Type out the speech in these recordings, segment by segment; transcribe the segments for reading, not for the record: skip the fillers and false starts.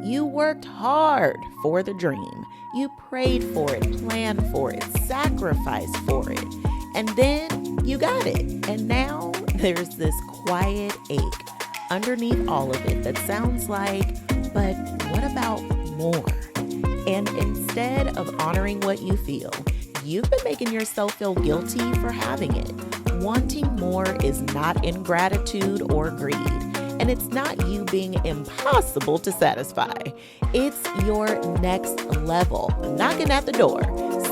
You worked hard for the dream. You prayed for it, planned for it, sacrificed for it, and then you got it. And now there's this quiet ache underneath all of it that sounds like, but what about more? And instead of honoring what you feel, you've been making yourself feel guilty for having it. Wanting more is not ingratitude or greed. And it's not you being impossible to satisfy. It's your next level knocking at the door.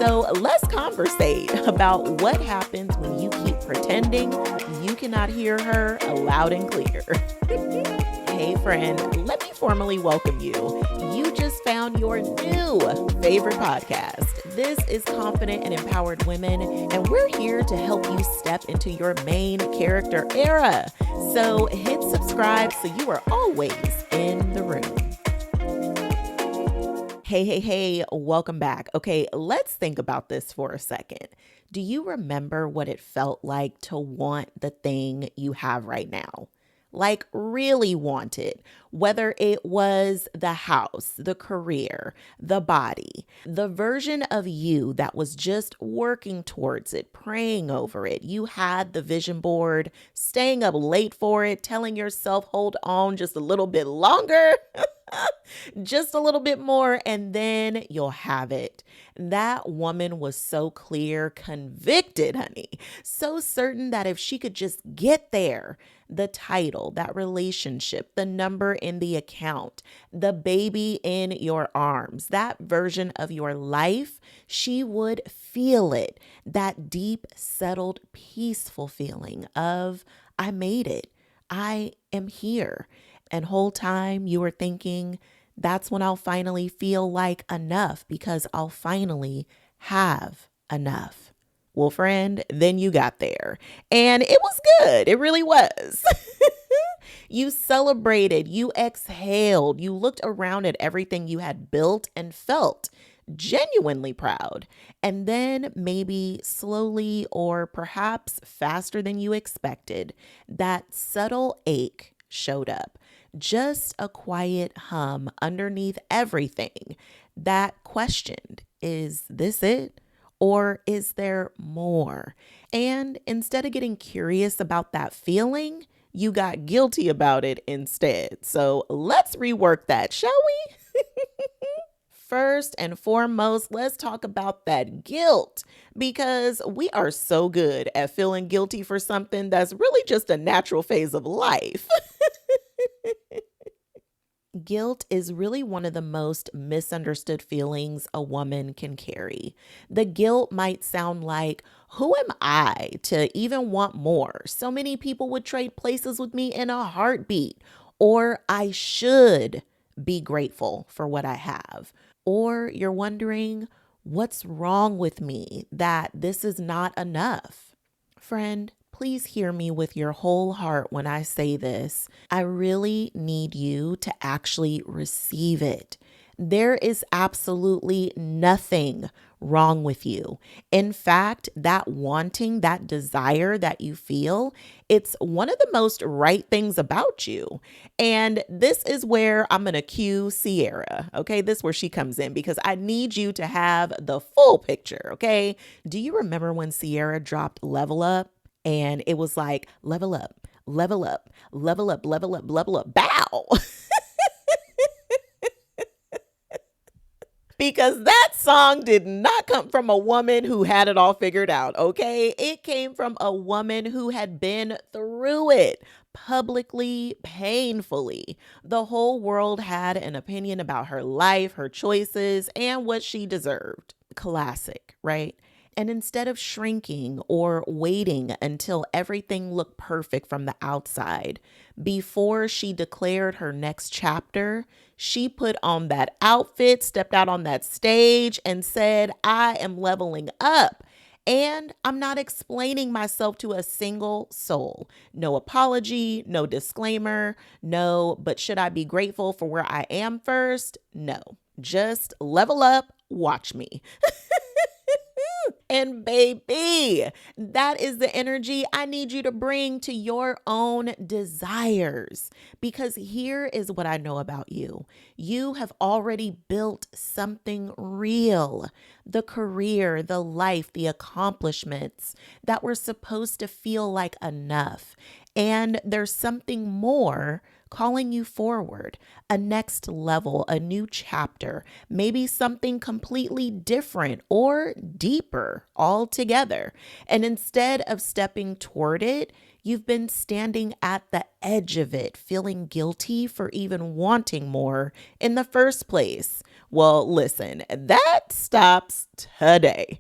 So let's conversate about what happens when you keep pretending you cannot hear her loud and clear. Hey friend, let me formally welcome you. You just found your new favorite podcast. This is Confident and Empowered Women, and we're here to help you step into your main character era. So hit subscribe so you are always in the room. Hey, welcome back. Okay, let's think about this for a second. Do you remember what it felt like to want the thing you have right now? Like really want it, whether it was the house, the career, the body, the version of you that was just working towards it, praying over it. You had the vision board, staying up late for it, telling yourself, hold on just a little bit longer, just a little bit more, and then you'll have it. That woman was so clear, convicted, honey, so certain that if she could just get there, the title, that relationship, the number in the account, the baby in your arms, that version of your life, she would feel it. That deep, settled, peaceful feeling of, I made it. I am here. And whole time you were thinking, that's when I'll finally feel like enough because I'll finally have enough. Well, friend, then you got there and it was good. It really was. You celebrated, you exhaled, you looked around at everything you had built and felt genuinely proud. And then maybe slowly or perhaps faster than you expected, that subtle ache showed up. Just a quiet hum underneath everything that questioned, is this it? Or is there more? And instead of getting curious about that feeling, you got guilty about it instead. So let's rework that, shall we? First and foremost, let's talk about that guilt because we are so good at feeling guilty for something that's really just a natural phase of life. Guilt is really one of the most misunderstood feelings a woman can carry. The guilt might sound like, who am I to even want more? So many people would trade places with me in a heartbeat. Or I should be grateful for what I have. Or you're wondering, what's wrong with me that this is not enough? Friend, please hear me with your whole heart when I say this. I really need you to actually receive it. There is absolutely nothing wrong with you. In fact, that wanting, that desire that you feel, it's one of the most right things about you. And this is where I'm going to cue Sierra. Okay, this is where she comes in because I need you to have the full picture. Okay, do you remember when Sierra dropped Level Up? And it was like, level up, level up, level up, level up, level up, bow. Because that song did not come from a woman who had it all figured out, okay? It came from a woman who had been through it publicly, painfully. The whole world had an opinion about her life, her choices, and what she deserved. Classic, right? And instead of shrinking or waiting until everything looked perfect from the outside, before she declared her next chapter, she put on that outfit, stepped out on that stage and said, I am leveling up. And I'm not explaining myself to a single soul. No apology, no disclaimer, no, but should I be grateful for where I am first? No, just level up, watch me. And baby, that is the energy I need you to bring to your own desires. Because here is what I know about you: you have already built something real. The career, the life, the accomplishments that were supposed to feel like enough. And there's something more calling you forward, a next level, a new chapter, maybe something completely different or deeper altogether. And instead of stepping toward it, you've been standing at the edge of it, feeling guilty for even wanting more in the first place. Well, listen, that stops today.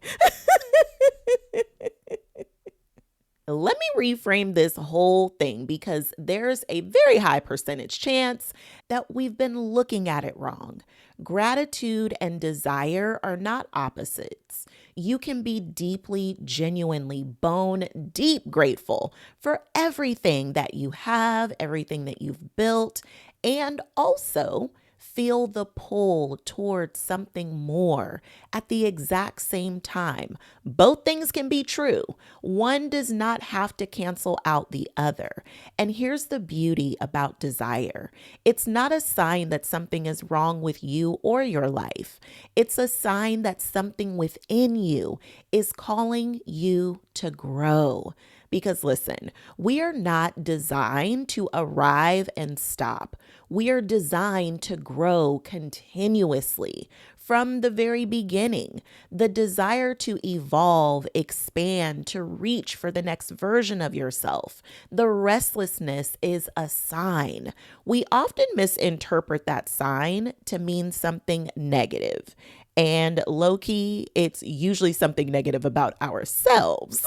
Let me reframe this whole thing, because there's a very high percentage chance that we've been looking at it wrong. Gratitude and desire are not opposites. You can be deeply, genuinely, bone deep grateful for everything that you have, everything that you've built, and also feel the pull towards something more at the exact same time. Both things can be true. One does not have to cancel out the other. And here's the beauty about desire: it's not a sign that something is wrong with you or your life. It's a sign that something within you is calling you to grow. Because listen, we are not designed to arrive and stop. We are designed to grow continuously from the very beginning. The desire to evolve, expand, to reach for the next version of yourself. The restlessness is a sign. We often misinterpret that sign to mean something negative. And low key, it's usually something negative about ourselves.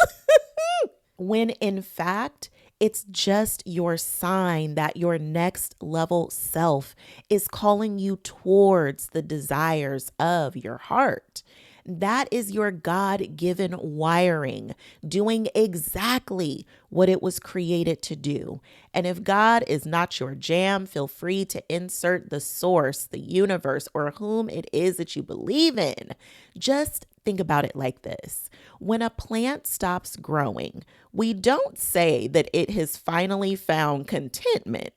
When in fact, it's just your sign that your next level self is calling you towards the desires of your heart. That is your God-given wiring, doing exactly what it was created to do. And if God is not your jam, feel free to insert the source, the universe, or whom it is that you believe in. Just think about it like this: when a plant stops growing, we don't say that it has finally found contentment.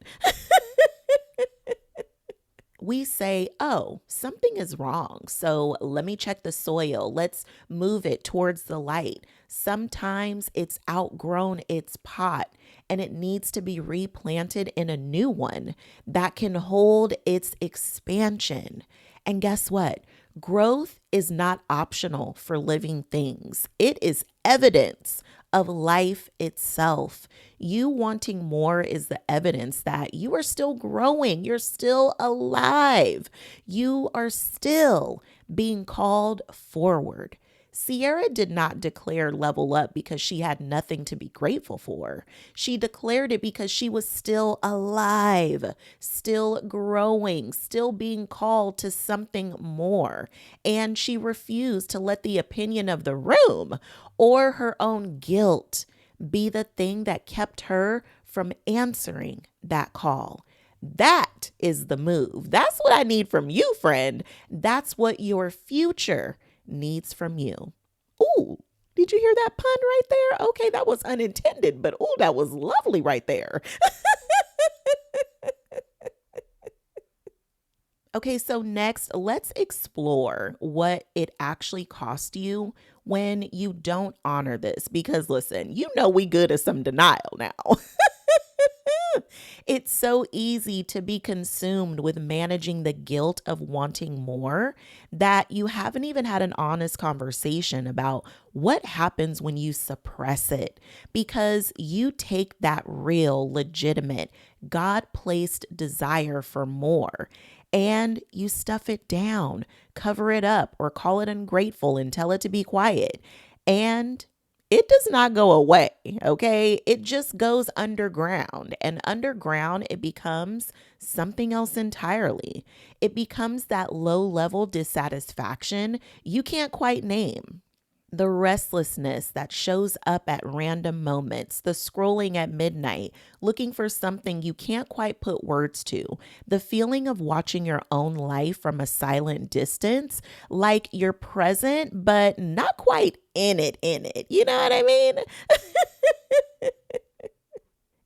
We say, oh, something is wrong, so let me check the soil. Let's move it towards the light. Sometimes it's outgrown its pot and it needs to be replanted in a new one that can hold its expansion. And guess what? Growth is not optional for living things. It is evidence of life itself. You wanting more is the evidence that you are still growing. You're still alive. You are still being called forward. Sierra did not declare level up because she had nothing to be grateful for. She declared it because she was still alive, still growing, still being called to something more. And she refused to let the opinion of the room or her own guilt be the thing that kept her from answering that call. That is the move. That's what I need from you, friend. That's what your future needs from you. Ooh, did you hear that pun right there? Okay, that was unintended, but ooh, that was lovely right there. Okay, so next, let's explore what it actually cost you when you don't honor this. Because listen, you know we good at some denial now. It's so easy to be consumed with managing the guilt of wanting more that you haven't even had an honest conversation about what happens when you suppress it, because you take that real, legitimate, God-placed desire for more and you stuff it down, cover it up, or call it ungrateful and tell it to be quiet. And it does not go away, okay? It just goes underground. And underground, it becomes something else entirely. It becomes that low-level dissatisfaction you can't quite name. The restlessness that shows up at random moments, the scrolling at midnight, looking for something you can't quite put words to, the feeling of watching your own life from a silent distance, like you're present, but not quite in it. You know what I mean?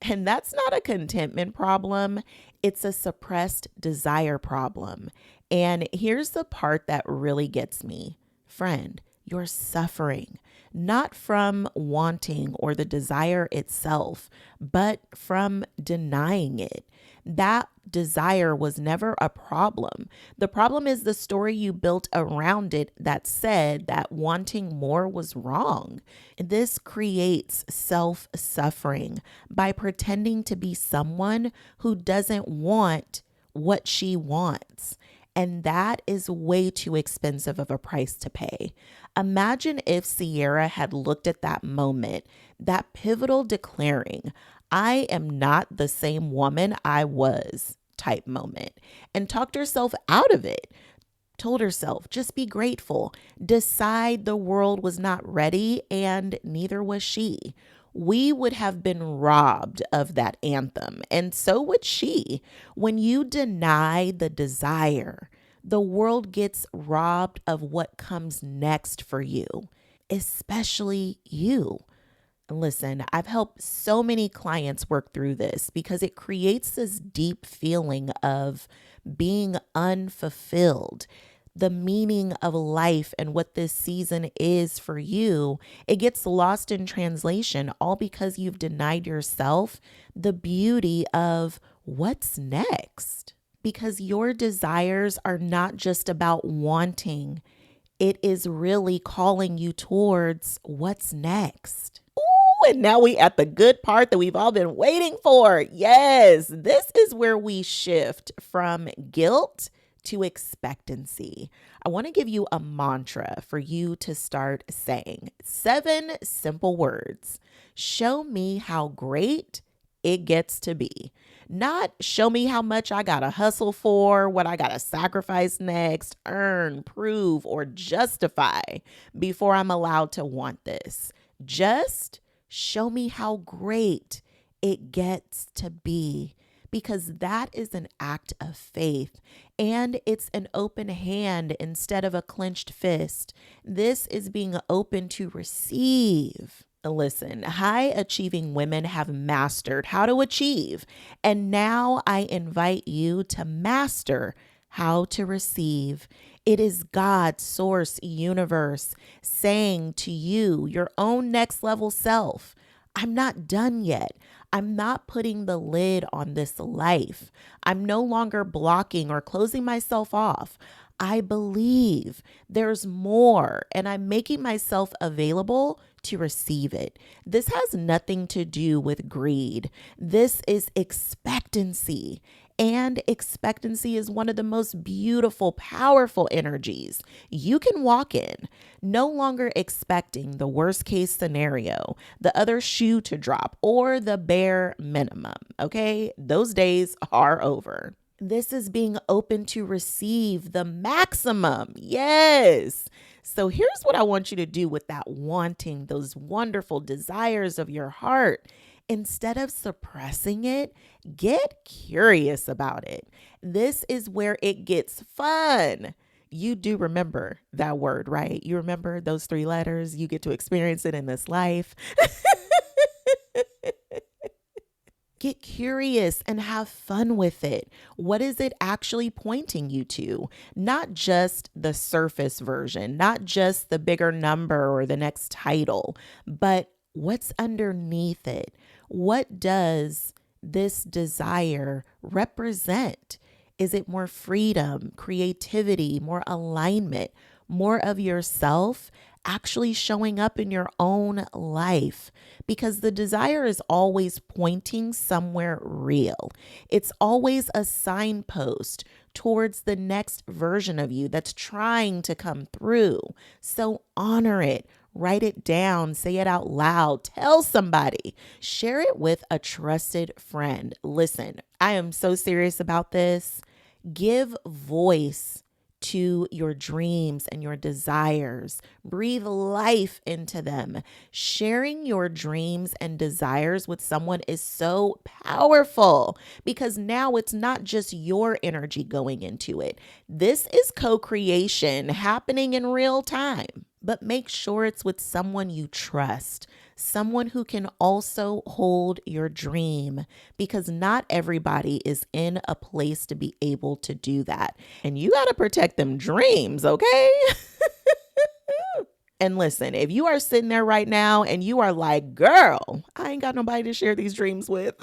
And that's not a contentment problem, it's a suppressed desire problem. And here's the part that really gets me. Friend, you're suffering, not from wanting or the desire itself, but from denying it. That desire was never a problem. The problem is the story you built around it that said that wanting more was wrong. This creates self suffering by pretending to be someone who doesn't want what she wants. And that is way too expensive of a price to pay. Imagine if Sierra had looked at that moment, that pivotal declaring, I am not the same woman I was type moment, and talked herself out of it. Told herself, just be grateful, decide the world was not ready, and neither was she. We would have been robbed of that anthem, and so would she. When you deny the desire, the world gets robbed of what comes next for you, especially you. Listen, I've helped so many clients work through this because it creates this deep feeling of being unfulfilled. The meaning of life and what this season is for you, it gets lost in translation, all because you've denied yourself the beauty of what's next. Because your desires are not just about wanting, it is really calling you towards what's next. And now we at the good part that we've all been waiting for. Yes, this is where we shift from guilt to expectancy. I want to give you a mantra for you to start saying. 7 simple words. Show me how great it gets to be. Not show me how much I got to hustle for, what I got to sacrifice next, earn, prove, or justify before I'm allowed to want this. Just show me how great it gets to be, because that is an act of faith and it's an open hand instead of a clenched fist. This is being open to receive. Listen, high achieving women have mastered how to achieve, and now I invite you to master how to receive. It is God, source, universe saying to you, your own next level self, I'm not done yet. I'm not putting the lid on this life. I'm no longer blocking or closing myself off. I believe there's more, and I'm making myself available to receive it. This has nothing to do with greed. This is expectancy. And expectancy is one of the most beautiful, powerful energies you can walk in. No longer expecting the worst case scenario, the other shoe to drop, or the bare minimum. Okay, those days are over. This is being open to receive the maximum. Yes. So here's what I want you to do with that wanting, those wonderful desires of your heart. Instead of suppressing it, get curious about it. This is where it gets fun. You do remember that word, right? You remember those 3 letters. You get to experience it in this life. Get curious and have fun with it. What is it actually pointing you to? Not just the surface version, not just the bigger number or the next title, but what's underneath it? What does this desire represent? Is it more freedom, creativity, more alignment, more of yourself actually showing up in your own life? Because the desire is always pointing somewhere real. It's always a signpost towards the next version of you that's trying to come through. So honor it. Write it down, say it out loud, tell somebody, share it with a trusted friend. Listen, I am so serious about this. Give voice to your dreams and your desires. Breathe life into them. Sharing your dreams and desires with someone is so powerful because now it's not just your energy going into it. This is co-creation happening in real time. But make sure it's with someone you trust, someone who can also hold your dream, because not everybody is in a place to be able to do that. And you got to protect them dreams, okay? And listen, if you are sitting there right now and you are like, girl, I ain't got nobody to share these dreams with.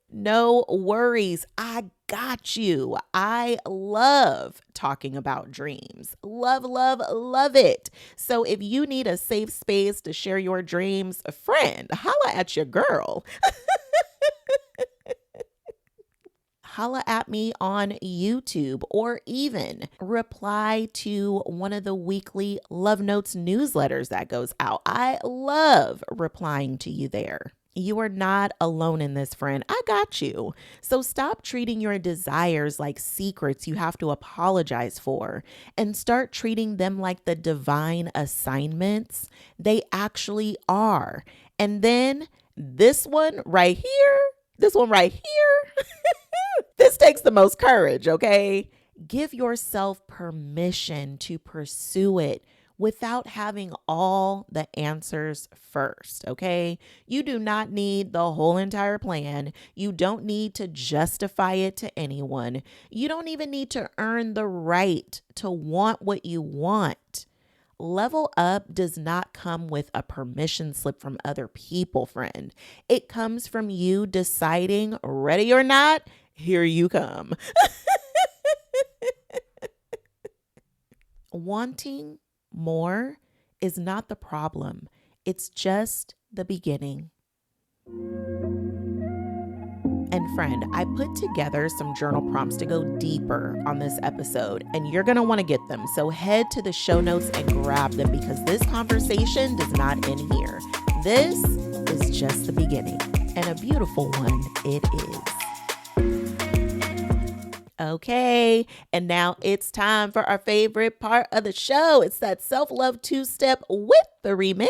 No worries. I got you. I love talking about dreams. Love, love, love it. So if you need a safe space to share your dreams, friend, holla at your girl. Holla at me on YouTube or even reply to one of the weekly Love Notes newsletters that goes out. I love replying to you there. You are not alone in this, friend. I got you. So stop treating your desires like secrets you have to apologize for and start treating them like the divine assignments they actually are. And then this one right here, this takes the most courage, okay? Give yourself permission to pursue it without having all the answers first, okay? You do not need the whole entire plan. You don't need to justify it to anyone. You don't even need to earn the right to want what you want. Level up does not come with a permission slip from other people, friend. It comes from you deciding, ready or not, here you come. Wanting more is not the problem. It's just the beginning. And friend, I put together some journal prompts to go deeper on this episode, and you're going to want to get them. So head to the show notes and grab them because this conversation does not end here. This is just the beginning, and a beautiful one it is. Okay, and now it's time for our favorite part of the show. It's that self-love two-step with the remix.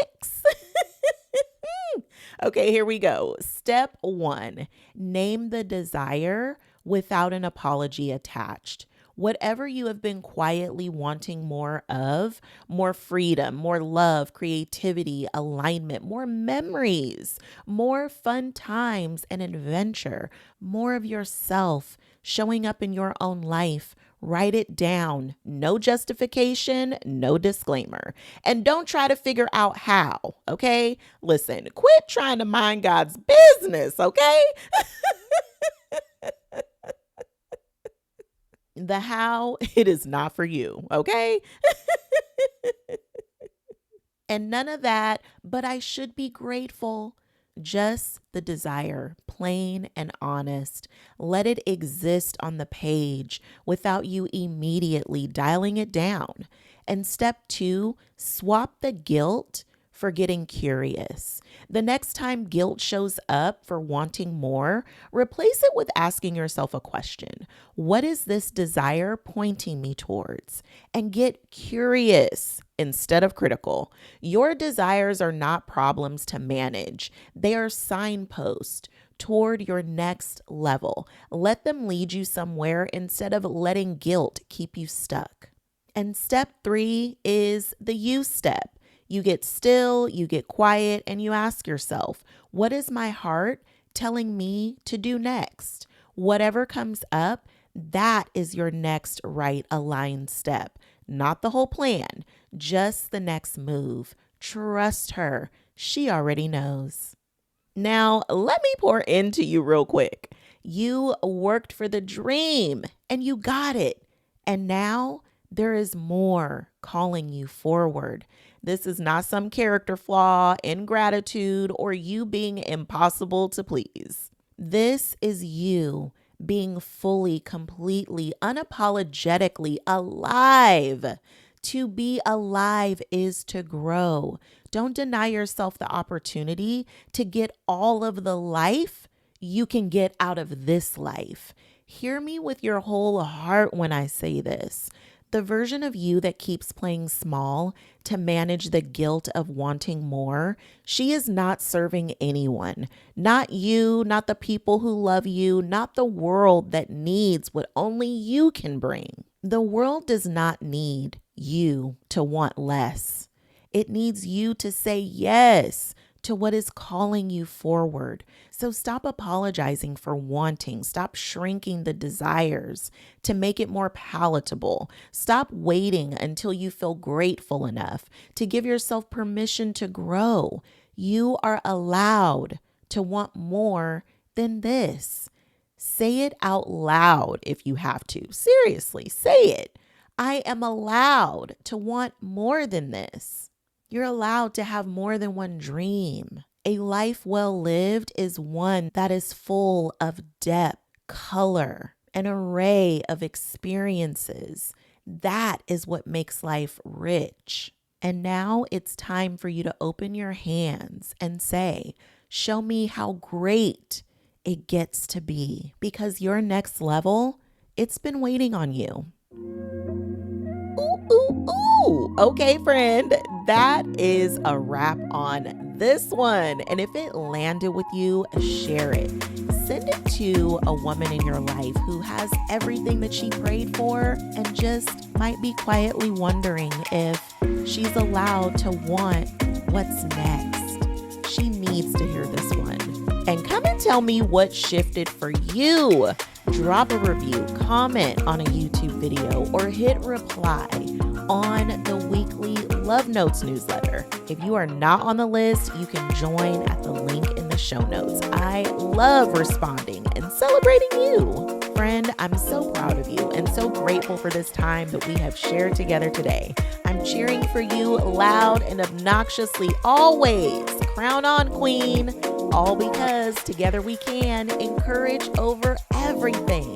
Okay, here we go. Step 1, name the desire without an apology attached. Whatever you have been quietly wanting more of, more freedom, more love, creativity, alignment, more memories, more fun times and adventure, more of yourself showing up in your own life. Write it down. No justification, no disclaimer. And don't try to figure out how, okay? Listen, quit trying to mind God's business, okay? The how, it is not for you, okay? And none of that, but I should be grateful. Just the desire, plain and honest. Let it exist on the page without you immediately dialing it down. And step 2, swap the guilt for getting curious. The next time guilt shows up for wanting more, replace it with asking yourself a question. What is this desire pointing me towards? And get curious instead of critical. Your desires are not problems to manage. They are signposts toward your next level. Let them lead you somewhere instead of letting guilt keep you stuck. And step 3 is the you step. You get still, you get quiet, and you ask yourself, what is my heart telling me to do next? Whatever comes up, that is your next right aligned step. Not the whole plan, just the next move. Trust her. She already knows. Now, let me pour into you real quick. You worked for the dream and you got it. And now there is more calling you forward. This is not some character flaw, ingratitude, or you being impossible to please. This is you being fully, completely, unapologetically alive. To be alive is to grow. Don't deny yourself the opportunity to get all of the life you can get out of this life. Hear me with your whole heart when I say this. The version of you that keeps playing small to manage the guilt of wanting more, she is not serving anyone. Not you, not the people who love you, not the world that needs what only you can bring. The world does not need you to want less. It needs you to say yes to what is calling you forward. So stop apologizing for wanting. Stop shrinking the desires to make it more palatable. Stop waiting until you feel grateful enough to give yourself permission to grow. You are allowed to want more than this. Say it out loud if you have to. Seriously, say it. I am allowed to want more than this. You're allowed to have more than one dream. A life well lived is one that is full of depth, color, an array of experiences. That is what makes life rich. And now it's time for you to open your hands and say, show me how great it gets to be, because your next level, it's been waiting on you. Ooh. Okay, friend, that is a wrap on this one. And if it landed with you, share it. Send it to a woman in your life who has everything that she prayed for and just might be quietly wondering if she's allowed to want what's next. She needs to hear this one. And come and tell me what shifted for you. Drop a review, comment on a YouTube video, or hit reply on the weekly Love Notes newsletter. If you are not on the list, you can join at the link in the show notes. I love responding and celebrating you. Friend, I'm so proud of you and so grateful for this time that we have shared together today. I'm cheering for you loud and obnoxiously always. Crown on, queen. All because together we can encourage over everything.